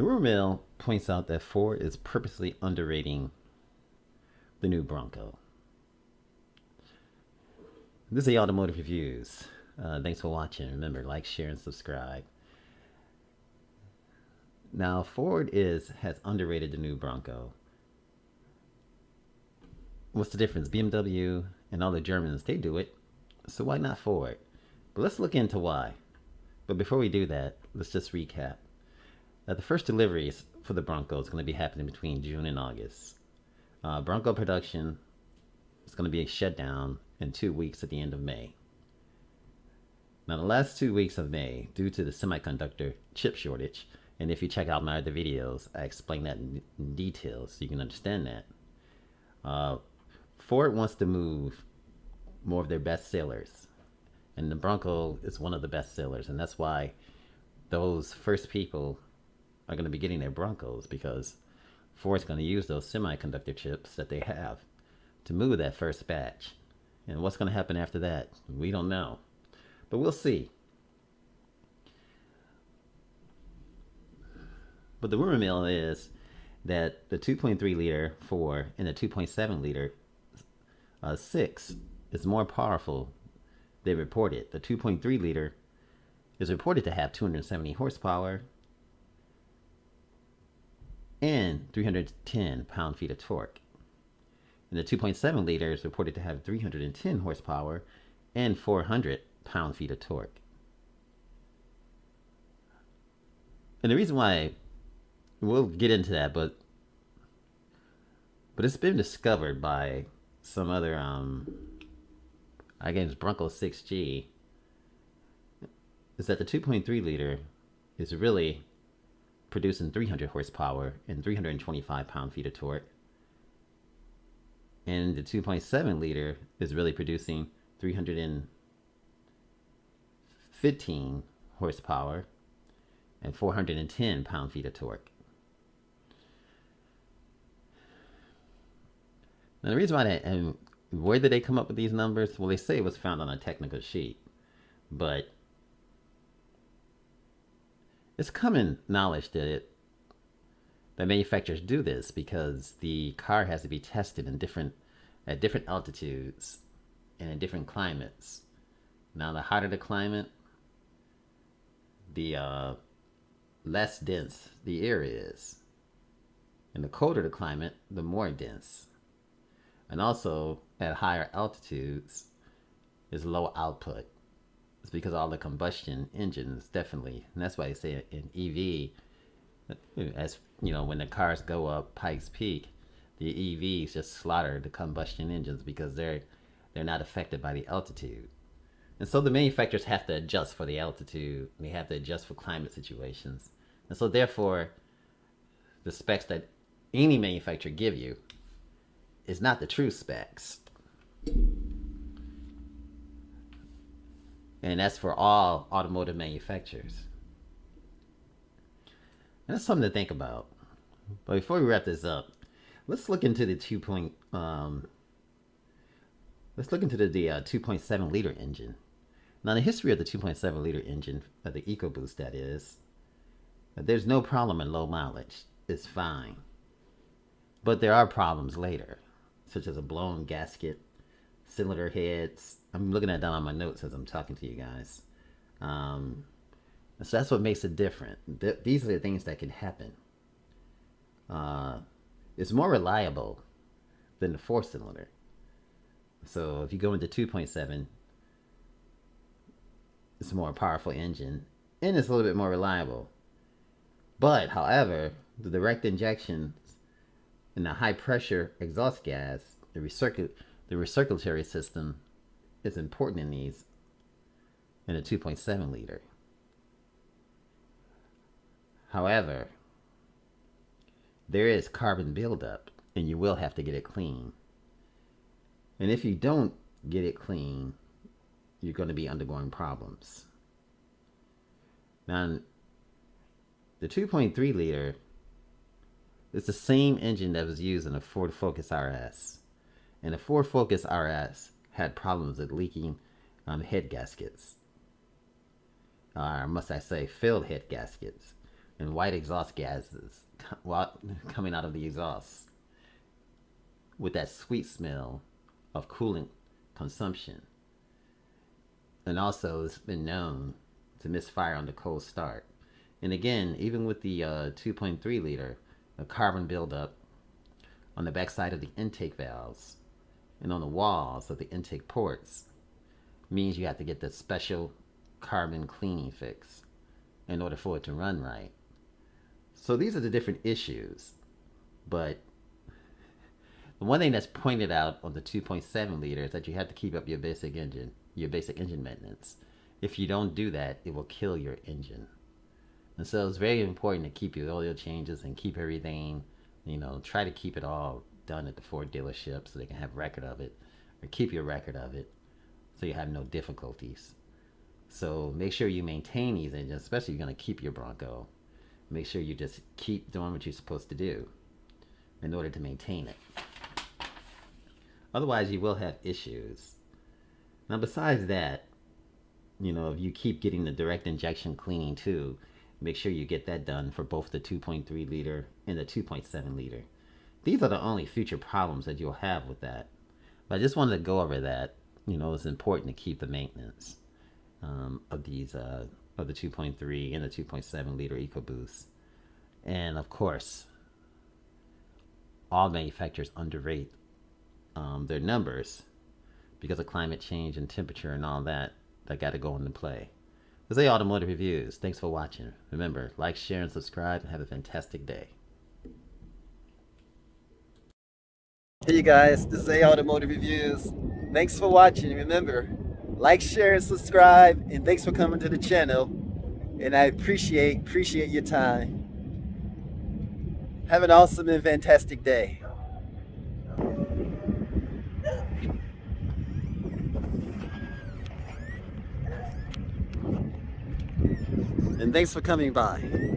The rumor mill points out that Ford is purposely underrating the new Bronco. This is the Automotive Reviews. Thanks for watching. Remember, like, share, and subscribe. Now, Ford has underrated the new Bronco. What's the difference? BMW and all the Germans, they do it. So why not Ford? But let's look into why. But before we do that, let's just recap. The first deliveries for the Bronco is going to be happening between June and August. Bronco production is going to be shut down in 2 weeks at the end of May. Now, the last 2 weeks of May, due to the semiconductor chip shortage, and if you check out my other videos, I explain that in detail so you can understand that. Ford wants to move more of their best sellers, and the Bronco is one of the best sellers, and that's why those first people are going to be getting their Broncos, because Ford's going to use those semiconductor chips that they have to move that first batch. And what's going to happen after that, we don't know, but we'll see. But the rumor mill is that the 2.3 liter 4 and the 2.7 liter 6 is more powerful. They reported the 2.3 liter is reported to have 270 horsepower and 310 pound-feet of torque. And the 2.7 liter is reported to have 310 horsepower and 400 pound-feet of torque. And the reason why, we'll get into that, but it's been discovered by some other, I guess Bronco 6G, is that the 2.3 liter is really producing 300 horsepower and 325 pound-feet of torque. And the 2.7 liter is really producing 315 horsepower and 410 pound-feet of torque. Now, the reason why that, and where did they come up with these numbers? Well, they say it was found on a technical sheet, but it's common knowledge that manufacturers do this because the car has to be tested at different altitudes and in different climates. Now, the hotter the climate, the less dense the air is, and the colder the climate, the more dense. And also, at higher altitudes, is low output. It's because all the combustion engines, definitely. And that's why I say in EV, as you know, when the cars go up Pikes Peak, the EVs just slaughter the combustion engines because they're not affected by the altitude. And so the manufacturers have to adjust for the altitude. They have to adjust for climate situations. And so therefore, the specs that any manufacturer give you is not the true specs. And that's for all automotive manufacturers. And that's something to think about. But before we wrap this up, let's look into the 2.7 liter engine. Now, the history of the 2.7 liter engine, the EcoBoost that is, there's no problem in low mileage. It's fine. But there are problems later, such as a blown gasket, cylinder heads. I'm looking at that on my notes as I'm talking to you guys. So that's what makes it different. These are the things that can happen. It's more reliable than the 4-cylinder. So if you go into 2.7, it's a more powerful engine, and it's a little bit more reliable. But, however, the direct injection and the high pressure exhaust gas, the recirculatory system is important in these in a 2.7 liter. However, there is carbon buildup, and you will have to get it clean. And if you don't get it clean, you're going to be undergoing problems. Now, the 2.3 liter is the same engine that was used in a Ford Focus RS. And the Ford Focus RS had problems with leaking head gaskets. Or must I say, filled head gaskets. and white exhaust gases coming out of the exhaust with that sweet smell of coolant consumption. And also, it's been known to misfire on the cold start. And again, even with the 2.3 liter, the carbon buildup on the backside of the intake valves and on the walls of the intake ports means you have to get the special carbon cleaning fix in order for it to run right. So these are the different issues. But the one thing that's pointed out on the 2.7 liter is that you have to keep up your basic engine maintenance. If you don't do that, it will kill your engine. And so it's very important to keep your oil changes and keep everything, try to keep it all done at the Ford dealership so they can have record of it, or keep your record of it so you have no difficulties. So make sure you maintain these engines, especially if you're going to keep your Bronco. Make sure you just keep doing what you're supposed to do in order to maintain it. Otherwise, you will have issues. Now, besides that, if you keep getting the direct injection cleaning too, make sure you get that done for both the 2.3 liter and the 2.7 liter. These are the only future problems that you'll have with that. But I just wanted to go over that. It's important to keep the maintenance of these of the 2.3 and the 2.7 liter EcoBoost. And of course, all manufacturers underrate their numbers because of climate change and temperature and all that got to go into play. This is Automotive Reviews. Thanks for watching. Remember, like, share, and subscribe, and have a fantastic day. Hey guys, this is Automotive Reviews. Thanks for watching. Remember, like, share, and subscribe, and thanks for coming to the channel. And I appreciate your time. Have an awesome and fantastic day. And thanks for coming by.